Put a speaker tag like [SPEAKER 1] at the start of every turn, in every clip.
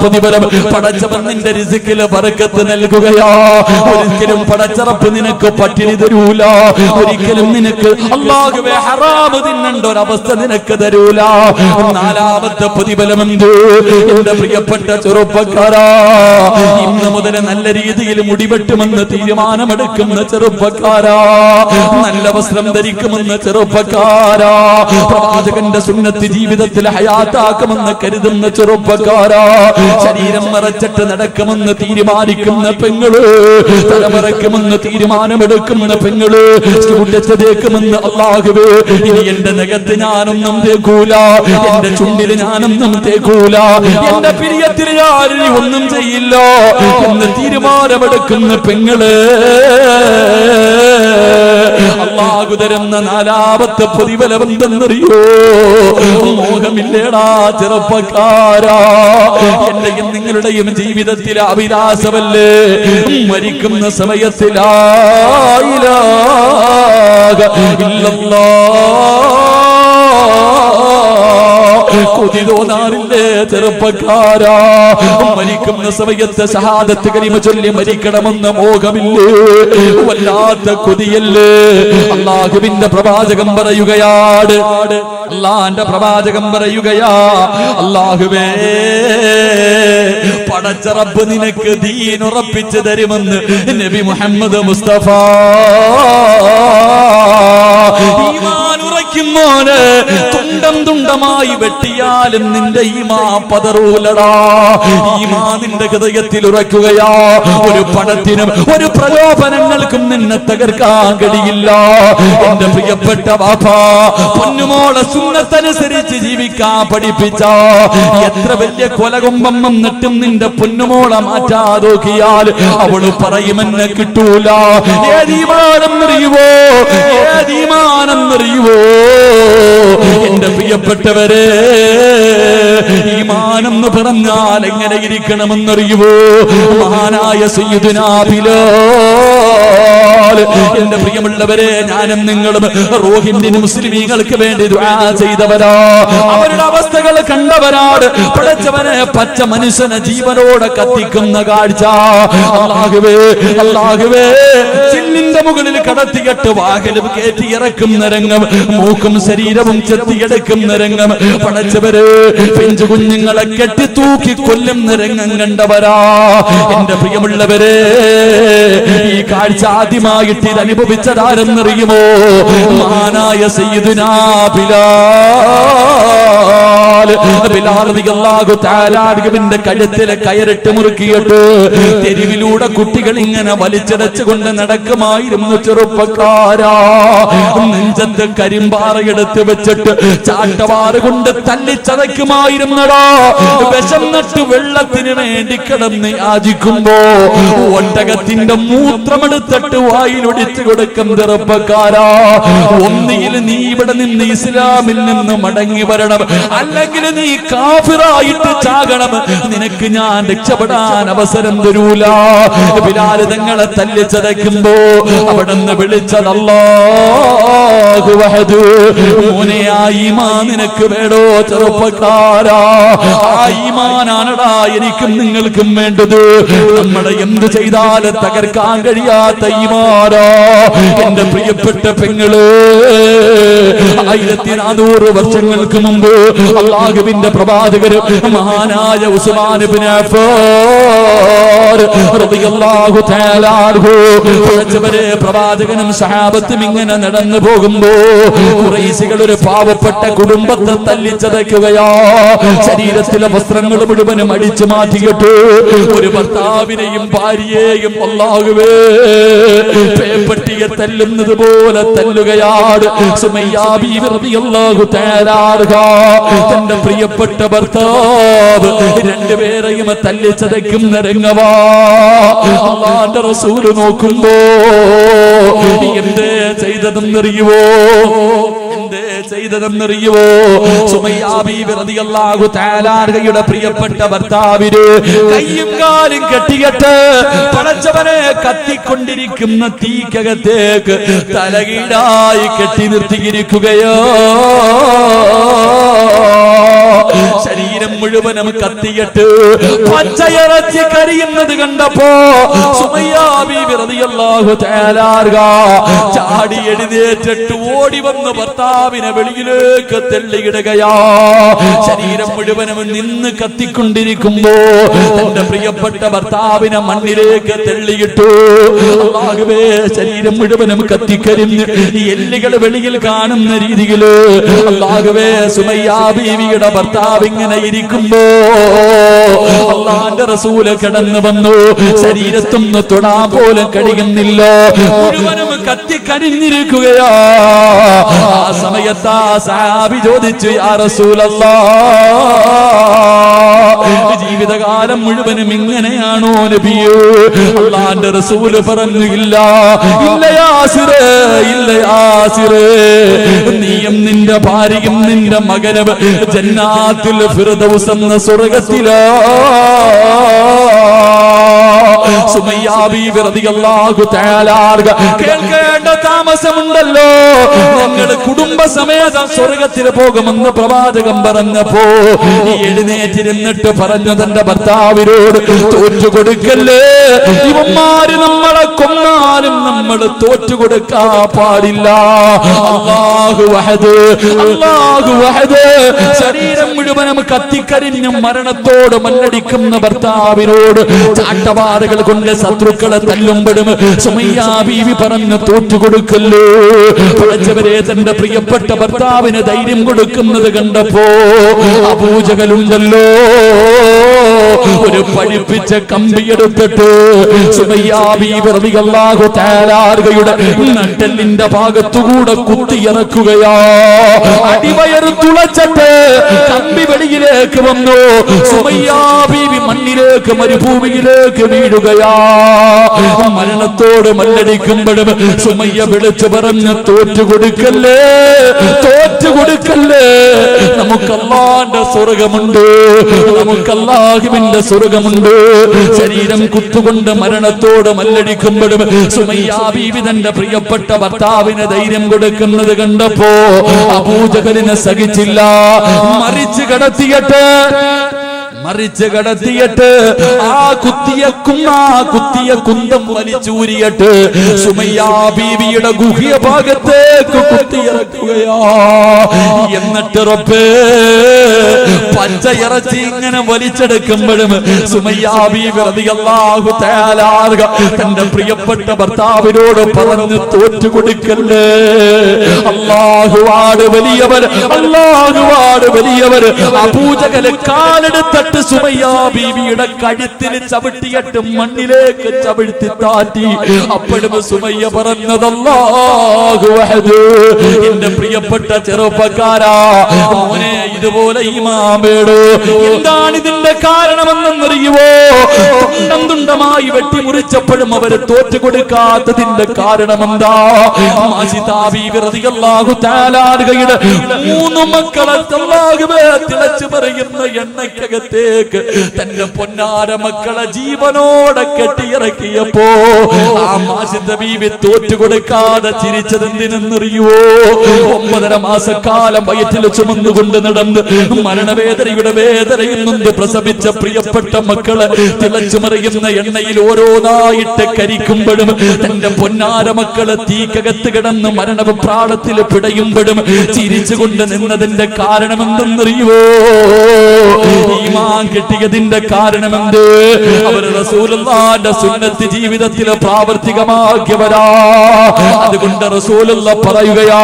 [SPEAKER 1] പ്രതിഫലം പടച്ചവൻ നിന്റെ റിസ്കിൽ ബറക്കത്ത് നൽകുകയാ. ഒരിക്കലും പടച്ചറപ്പ് നിനക്ക് പട്ടിണി തരൂല. ഒരിക്കലും നിനക്ക് അല്ലാഹുവേ ഹറാമ് തിന്നേണ്ട ഒരവസ്ഥ നിനക്ക് തരൂല. നാലാമത്തെ പ്രതിഫലം എന്ത്? എന്റെ പ്രിയപ്പെട്ട ചെറുപ്പക്കാരാ, ഇന്ന് മുതൽ നല്ല രീതിയിൽ മുടിവെട്ടുമെന്ന് തീരുമാനമെടുക്കുന്ന ചെറുപ്പക്കാരാ, നല്ല വസ്ത്രം ധരിക്കുമെന്ന് ചെറുപ്പക്കാരാ, പ്രവാചകന്റെ സുന്നത്ത് ജീവിതത്തിൽ ഹയാത്താക്കുമെന്ന് കരുതുന്ന ചെറുപ്പക്കാരാ, ശരീരം മറച്ചിട്ട് നടക്കുമെന്ന് തീരുമാനിക്കുന്ന പെങ്ങള്, തലമറക്കുമെന്ന് തീരുമാനമെടുക്കുന്ന പെങ്ങള്, തേക്കുമെന്ന് അല്ലാഹുവേ ഇനി എന്റെ നഖത്ത് ഞാനൊന്നും തേക്കൂല, എന്റെ ചുണ്ടിൽ ഞാനൊന്നും തേക്കൂല, എന്റെ പ്രിയത്തിൽ ഞാനിനി ഒന്നും ചെയ്യില്ല എന്ന് തീരുമാനമെടുക്കുന്ന പെങ്ങള്, അല്ലാഹു തരുന്ന നാലാമത്തെ പ്രതിഫലം എന്തെന്നറിയോ? മോഹമില്ലേടാ ചെറുപ്പക്കാരാ, എന്റെയും നിങ്ങളുടെയും ജീവിതത്തിലെ അഭിലാഷമല്ലേ മരിക്കുന്ന സമയത്തിൽ ലാ ഇലാഹ ഇല്ലല്ലാഹ് കൊതി തോന്നാറില്ലേ ചെറുപ്പക്കാരാ? മരിക്കുന്ന സമയത്ത് ഷഹാദത്ത് കലിമ ചൊല്ലി മരിക്കണമെന്ന് മോഹമില്ലേ? വല്ലാത്ത കൊതിയല്ലേ? അല്ലാഹുവിന്റെ പ്രവാചകൻ പറയുകയാണ്, അല്ലാഹുവിന്റെ പ്രവാചകൻ പറയുകയാ, അല്ലാഹുവേ പടച്ച റബ്ബ് നിനക്ക് ദീൻ ഉറപ്പിച്ചു തരുമെന്ന് നബി മുഹമ്മദ് മുസ്തഫ. ഈമാൻ ഉറയ്ക്കുമോന് തുണ്ടം തുണ്ടമായി വെട്ടിയാലും നിന്റെ ഈമാൻ പതറൂലടാ. ഈമാൻ നിന്റെ ഹൃദയത്തിൽ ഉറയ്ക്കുകയാ. ഒരു പണത്തിനും ഒരു പ്രലോഭനങ്ങൾക്കും നിന്നെ തകർക്കാൻ കഴിയില്ല. എന്റെ പ്രിയപ്പെട്ട ബാപ്പാ, പൊന്നുമോളെ സുന്നത്തനുസരിച്ച് ജീവിക്കാൻ പഠിപ്പിച്ച, എത്ര വലിയ കൊലകുമ്പം വന്നിട്ടും നിന്റെ പൊന്നുമോളെ മാറ്റാതോക്കിയാൽ അവള് പറയുമെന്നെ കിട്ടൂല. ഏതീമാനെന്നറിയുവോ? ഏതീമാനെന്നറിയുവോ? എന്റെ പ്രിയപ്പെട്ടവരെ, ഈമാനെന്ന് പറഞ്ഞാൽ എങ്ങനെ ഇരിക്കണമെന്നറിയുവോ? മഹാനായ സയ്യിദുനാ ബിലാൽ, എന്റെ പ്രിയമുള്ളവരെ, ഞാനും നിങ്ങളും റോഹിംഗ്യൻ മുസ്ലിമീങ്ങൾക്ക് വേണ്ടി ദുആ ചെയ്തവരാ, അവരുടെ അവസ്ഥകൾ കണ്ടവരാണ്. പടച്ചവനെ, പച്ച മനുഷ്യനെ ജീവനോടെ കത്തിക്കുന്ന കാഴ്ച, അല്ലാഹുവേ അല്ലാഹുവേ, ചില്ലിന്റെ മുകളിൽ കടത്തിയിട്ട് വാഹനം കയറ്റി ഇറക്കുന്ന രംഗം, മൂക്കും ശരീരവും ചെത്തിയെടുക്കുന്ന രംഗം, പടച്ചവര് പിഞ്ചു കുഞ്ഞുങ്ങളെ കെട്ടി തൂക്കി കൊല്ലുന്ന രംഗം കണ്ടവരാ. എന്റെ പ്രിയമുള്ളവരെ, ഈ കാഴ്ച ആദ്യമായിട്ട് ഇത് അനുഭവിച്ചതാരെന്നറിയുമോ? മഹാനായ സയ്യിദുനാ ബിലാൽ. ബിലാൽ റളിയല്ലാഹു തആല അൻഹുവിന്റെ കഴുത്തിലെ കയറിട്ട് മുറുക്കിയിട്ട് തെരുവിലൂടെ കുട്ടികൾ ഇങ്ങനെ വലിച്ചടച്ചുകൊണ്ട് നടക്കുമായിരുന്നു ചെറുപ്പക്കാരാ. നെഞ്ചത്ത് കരിമ്പാറയെടുത്ത് വെച്ചിട്ട് ചാട്ടവാറ് കൊണ്ട് തല്ലിച്ചതയ്ക്കുമായിരുന്നടാ. വിശന്നിട്ട് വെള്ളത്തിന് വേണ്ടി കിടന്ന് യാചിക്കുമ്പോ ഒട്ടകത്തിന്റെ മൂത്രമെടുത്തിട്ട് വായിലൊടിച്ചു കൊടുക്കും ചെറുപ്പക്കാരാ. ഒന്നിയിൽ നീ ഇവിടെ നിന്ന് ഇസ്ലാമിൽ നിന്ന് മടങ്ങി വരണം, അല്ലെങ്കിൽ നീ കാഫിറായിട്ട് ചാകണം, നിനക്ക് ഞാൻ രക്ഷപ്പെടാൻ അവസരം തരൂല. ബിലാൽ തങ്ങളെ തല്ലിച്ചതയ്ക്കുമ്പോ അവിടുന്ന് വിളിച്ചത് അല്ലാഹു വഹദ്. മോനെ, ആ ഈമാൻ നിനക്ക് വേടോ ചെറുപ്പക്കാരാ? ആ ഈമാനാണടാ എനിക്കും നിങ്ങൾക്കും വേണ്ടത്. നമ്മളെ എന്ത് ചെയ്താലും തകർക്കാൻ കഴിയാത്ത ഈമാനാ. എന്റെ പ്രിയപ്പെട്ട പെങ്ങള്, 1400 വർഷങ്ങൾക്ക് മുമ്പ് അല്ലാഹുവിന്റെ പ്രവാചകര് മഹാനായ ഉസ്മാൻ ഇബ്നു അഫ്ഫാൻ റളിയല്ലാഹു തആല അൻഹു, പ്രവാചകനും സഹാബത്തും ഇങ്ങനെ നടന്നു പോകുമ്പോ ഖുറൈശികൾ ഒരു പാവപ്പെട്ട കുടുംബത്തെ തല്ലിച്ചതയ്ക്കുകയാ. ശരീരത്തിലെ വസ്ത്രങ്ങൾ മുഴുവനും അടിച്ചു മാറ്റിയിട്ട് ഒരു ഭർത്താവിനെയും ഭാര്യയെയും അല്ലാഹുവേ പേപ്പട്ടിയെ തല്ലുന്നത് പോലെ തല്ലുകയാണ്. സുമയ്യ ബീവി റളിയല്ലാഹു തആല അൻഹ തന്റെ പ്രിയപ്പെട്ട ഭർത്താവ് രണ്ടുപേരെയും തല്ലിച്ചതയ്ക്കുന്ന രംഗവാ. അല്ലാഹുവിന്റെ റസൂല് നോക്കുമ്പോ എന്തേ ചെയ്തതെന്നറിയുവോ? എന്തേ ചെയ്തതെന്നറിയുവോ? സുമയ്യ ബീവി റളിയല്ലാഹു തആല അൻഹയുടെ പ്രിയപ്പെട്ട ഭർത്താവിന് കയ്യും കാലും കെട്ടിയിട്ട് പടച്ചവനെ കത്തിക്കൊണ്ടിരിക്കുന്ന തീക്കകത്തേക്ക് തലകീഴായി കെട്ടി നിർത്തിയിരിക്കുകയോ. ശരീരം മുഴുവനും കത്തിയിട്ട് പച്ചയിറച്ചി കരിയുന്നത് കണ്ടപ്പോ സുമയ്യ ബീവി റളിയല്ലാഹു തആല ചാടി എഴുന്നേറ്റിട്ട് ഓടി വന്ന് ഭർത്താവിനെ വെളിയിലേക്ക് തള്ളിയിടുകയാ. ശരീരം മുഴുവനും നിന്ന് കത്തിക്കൊണ്ടിരിക്കുമ്പോ തന്റെ പ്രിയപ്പെട്ട ഭർത്താവിനെ മണ്ണിലേക്ക് തള്ളിയിട്ടു. അല്ലാഹുവേ, ശരീരം മുഴുവനും കത്തിക്കരിഞ്ഞ് എല്ലുകൾ വെളിയിൽ കാണുന്ന രീതിയില് അല്ലാഹുവേ സുമയ്യ ബീവിയുടെ ഭർത്താവ് ഇങ്ങനെ ഇരിക്കുമ്പോ അല്ലാഹുവിന്റെ റസൂല് കടന്നു വന്നു. ശരീരത്തൊന്ന് തൊടാൻ പോലും കഴിയുന്നില്ല, മുഴുവനും കത്തിക്കരിഞ്ഞിരിക്കുകയാ. ആ സമയത്ത് ആ സഹാബി ചോദിച്ചു, യാ റസൂലല്ലാഹ്, ജീവിതകാലം മുഴുവനും ഇങ്ങനെയാണോ നബിയേ? അല്ലാഹുവിന്റെ റസൂല് പറഞ്ഞു, ഇല്ല ഇല്ല യാസിറേ, ഇല്ല യാസിറേ, നീയും നിന്റെ ഭാര്യയും നിന്റെ മകനും ജന്നാത്തുൽ ഫിർദൗസ് എന്ന സ്വർഗ്ഗത്തിലാ. സുമയ്യ ബീവി റളിയല്ലാഹു തആല കേൾക്കേണ്ട താമസമുണ്ടല്ലോ, ഞങ്ങൾ കുടുംബസമേതം സ്വർഗ്ഗത്തിൽ പോകുമെന്ന് പ്രവാചകൻ പറഞ്ഞപ്പോ എഴുന്നേറ്റിരുന്നിട്ട് പറഞ്ഞു തന്റെ ഭർത്താവിനോട്, തോറ്റുകൊടുക്കല്ലേ, ഇവന്മാര് നമ്മളെ കൊന്നാലും നമ്മൾ തോറ്റുകൊടുക്കാ പാടില്ല. അല്ലാഹു വഹദ്, അല്ലാഹു വഹദ്. ശരീരം മുഴുവനും കത്തിക്കരിഞ്ഞ് മരണത്തോട് മല്ലടിക്കുന്ന ഭർത്താവിനോട് ചാട്ടവാറുകൾ കൊണ്ട് ശത്രുക്കളെ തല്ലുമ്പോഴും സുമയ്യ ബീവി പറഞ്ഞു, തോറ്റുകൊടുക്കല്ലോ. പഠിച്ചവരെ, തന്റെ പ്രിയപ്പെട്ട ഭർത്താവിന് ധൈര്യം കൊടുക്കുന്നത് കണ്ടപ്പോ അബൂജഹലുണ്ടല്ലോ, ഒരു പഠിപ്പിച്ച കമ്പിയെടുത്തിട്ട് സുമയ്യ ബീവി റളിയല്ലാഹു തആല നട്ടെല്ലിന്റെ ഭാഗത്തുകൂടെ കുത്തിയിറക്കുകയാ. അടിവയറ് തുളച്ചിട്ട് കമ്പി വെളിയിലേക്ക് വന്നു. സുമയ്യ ബീവി മണ്ണിലേക്ക്, മരുഭൂമിയിലേക്ക് വീഴുകയാ. മരണത്തോട് മല്ലടിക്കുമ്പോഴും സുമയ്യ വിളിച്ചു പറഞ്ഞു, തോറ്റുകൊടുക്കല്ലേ, തോറ്റുകൊടുക്കല്ലേ, നമുക്ക് അല്ലാഹുവിന്റെ സ്വർഗ്ഗമുണ്ട്, നമുക്ക് അല്ലാഹുവിന്റെ സ്വർഗ്ഗമുണ്ട്. ശരീരം കുത്തുകൊണ്ട് മരണത്തോട് മല്ലടിക്കുമ്പോഴും സുമയ്യ ബീവി തന്റെ പ്രിയപ്പെട്ട ഭർത്താവിന് ധൈര്യം കൊടുക്കുന്നത് കണ്ടപ്പോ അബൂജഹലിനെ സഹിച്ചില്ല. മറിച്ച് കടത്തിയിട്ട് ആ കുത്തിയ കുന്തം വലിച്ചൂരിയിട്ട് സുമയ്യ ബീവിയുടെ ഗുഹ്യ ഭാഗത്തേക്ക് കുത്തിയിറക്കുകയാ. എന്നിട്ട് റബ്ബേ, പച്ചയിറച്ചി ഇങ്ങനെ വലിച്ചെടുക്കുമ്പോഴും സുമയ്യ ബീവി റളിയല്ലാഹു തആല തന്റെ പ്രിയപ്പെട്ട ഭർത്താവിനോട് പറഞ്ഞു, തോറ്റുകൊടുക്കല്ലേ, അല്ലാഹുവാണ് വലിയവർ, അല്ലാഹുവാണ് വലിയവർ. അബൂജഹൽ കാലെടുത്തിട്ട് സുമയ്യ ബീവിയുടെ കഴുത്തിൽ ചവിട്ടിയിട്ട് മണ്ണിലേക്ക് ചവിട്ടി താറ്റി. അപ്പോഴും സുമയ്യ പറഞ്ഞത്, അല്ലാഹു വഹദ്. എന്റെ പ്രിയപ്പെട്ട ചെറുപ്പക്കാരാ, മോനെ, ഇതുപോലെ ഈമാൻ വേണോ? എന്താണ് ഇതിന്റെ കാരണമെന്നറിയുവോ? തുണ്ടം തുണ്ടമായി വെട്ടിമുറിച്ചപ്പോഴും അവര് തോറ്റുകൊടുക്കാത്തതിന്റെ കാരണമെന്താ? മൂന്ന് മക്കളെ അല്ലാഹുവേ തിളച്ചു പറയുന്ന എണ്ണയ്ക്കകത്തേക്ക് തന്റെ പൊന്നാര മക്കളെ ജീവനോടെ കെട്ടിയിറക്കിയപ്പോ ആ മാസിദ ബീവി തോറ്റുകൊടുക്കാതെ ചിരിച്ചതെന്തിനെന്നറിയുവോ? 9.5 മാസക്കാലം വയറ്റിൽ ചുമന്നുകൊണ്ട് നടന്ന് മരണവേദനയുടെ വേദനയിൽ നിന്ന് പ്രസവിച്ച പ്രിയപ്പെട്ട മക്കളെ തിളച്ചുമറിയുന്ന എണ്ണയിൽ ഓരോന്നായിട്ട് കരിക്കുമ്പോഴും തന്റെ പൊന്നാര മക്കളെ തീക്കകത്ത് കിടന്ന് മരണപ്രാളത്തിൽ പിടയുമ്പോഴും ചിരിച്ചുകൊണ്ട് നിന്നതിന്റെ കാരണമെന്തെന്നറിയുവോ? ഈമാൻ കിട്ടിയതിന്റെ കാരണമെന്ത്? അവർ റസൂലുള്ളാഹിന്റെ സുന്നത്ത് ജീവിതത്തിൽ പ്രാവർത്തികമാക്കിയവരാ. അതുകൊണ്ട് റസൂലുള്ള പറയുകയാ,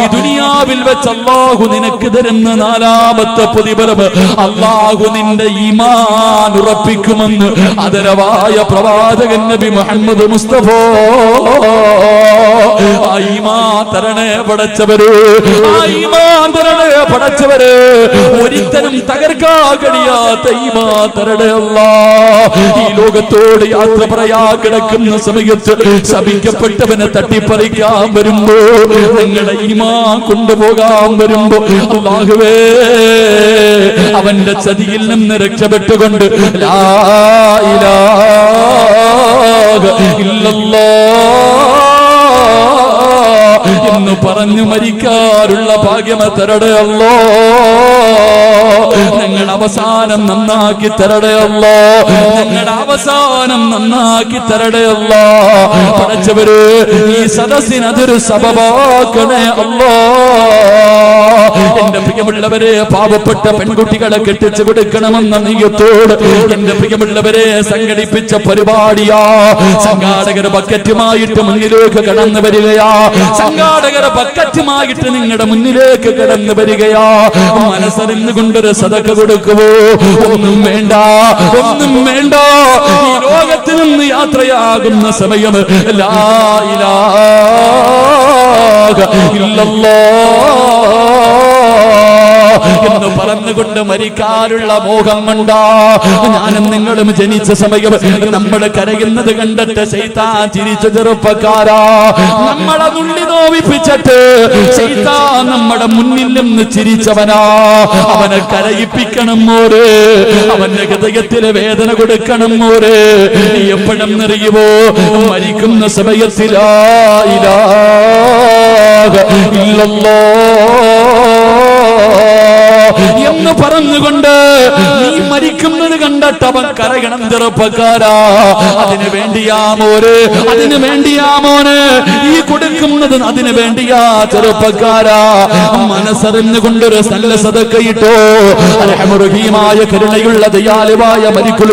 [SPEAKER 1] ഈ ദുനിയാവിൽ വെച്ച് അല്ലാഹു നിനക്ക് തരുന്ന 4ാമത്തെ പ്രതിഫലം അല്ലാഹു നിന്റെ ഈമാൻ ഉറപ്പിക്കുമെന്ന് ആദരവായ പ്രവാചകൻ നബി മുഹമ്മദ് മുസ്തഫ. ആ ഈമാൻ തരണേ പടച്ചവര്, ആ ഈമാൻ തരണേ പടച്ചവര്. ഒരിക്കലും തകർക്കാൻ കഴിയാത്ത ഈമാൻ തരണേ അല്ലാഹ്. ഈ ലോകത്തോട് യാത്ര പറയാ കിടക്കുന്ന സമയത്ത് ശപിക്കപ്പെട്ടവനെ തട്ടിപ്പറിക്കാൻ വരുമ്പോ, നിങ്ങളുടെ ഈമാൻ കൊണ്ടുപോകാൻ വരുമ്പോ അല്ലാഹുവേ അവന്റെ ചതിയിൽ നിന്ന് രക്ഷപ്പെട്ടുകൊണ്ട് ലാ ഇലാഹ ഇല്ലല്ലാഹ് എന്ന് എന്ന് പറഞ്ഞു മരിക്കാറുള്ള ഭാഗ്യം തരടേ അല്ലോ. ഞങ്ങളുടെ അവസാനം നന്നാക്കി തരടേ അല്ലോ. ഞങ്ങളുടെ അവസാനം നന്നാക്കി തരടേ അല്ലോ. പഠിച്ചവര് ഈ സദസ്സിന് അതൊരു സബബാക്കണേ അല്ലോ. എന്റെ പ്രിയമുള്ളവരെ, പാവപ്പെട്ട പെൺകുട്ടികളെ കെട്ടിച്ചു കൊടുക്കണമെന്ന നീയത്തോട് എന്റെ പ്രിയമുള്ളവരെ സംഘടിപ്പിച്ച പരിപാടിയാ. സംഘാടകർ ബക്കറ്റുമായിട്ട് മുന്നിലേക്ക് കടന്നു വരികയാ. സംഘാടകർ ബക്കറ്റുമായിട്ട് നിങ്ങളുടെ മുന്നിലേക്ക് കടന്നു വരികയാ. മനസ്സറിഞ്ഞു കൊണ്ടൊരു സദഖ കൊടുക്കുവോ? ഒന്നും വേണ്ട, ഒന്നും വേണ്ട. ഈ ലോകത്തിൽ നിന്ന് യാത്രയാകുന്ന സമയം ലാ ഇലാഹ ഇല്ലല്ലാഹ് എന്ന് പറഞ്ഞുകൊണ്ട് മരിക്കാനുള്ള മോഹം കൊണ്ടാ ഞാനും നിങ്ങളും ജനിച്ച സമയം നമ്മൾ കരയുന്നത് കണ്ടിട്ട് ശൈത്താൻ ചിരിച്ച ചെറുപ്പക്കാരാ. നമ്മളെ നുള്ളി നോവിപ്പിച്ചിട്ട് ശൈത്താൻ നമ്മുടെ മുന്നിൽ നിന്ന് ചിരിച്ചവനാ. അവനെ കരയിപ്പിക്കണം മോര്, അവന്റെ ഹൃദയത്തിലെ വേദന കൊടുക്കണം മോര്. എപ്പോഴും നിറയുവോ? മരിക്കുന്ന സമയത്തിൽ ലാ ഇലാഹ എന്ന് പറഞ്ഞുകൊണ്ട് നീ മരിക്കുന്നത് കണ്ടിട്ട് അവൻ കരയണം ചെറുപ്പക്കാരാ. അതിനു വേണ്ടിയാമോര്, അതിനു വേണ്ടിയാമോന് ഈ കൊടുക്കുന്നത്, അതിനു വേണ്ടിയാ ചെറുപ്പക്കാരാ. മനസ്സറിഞ്ഞുകൊണ്ടൊരു നല്ല സദഖയിട്ടോ. അർഹമുർ റഹീമായ കരുണയുള്ള ദയാലുവായ മരിക്കുൽ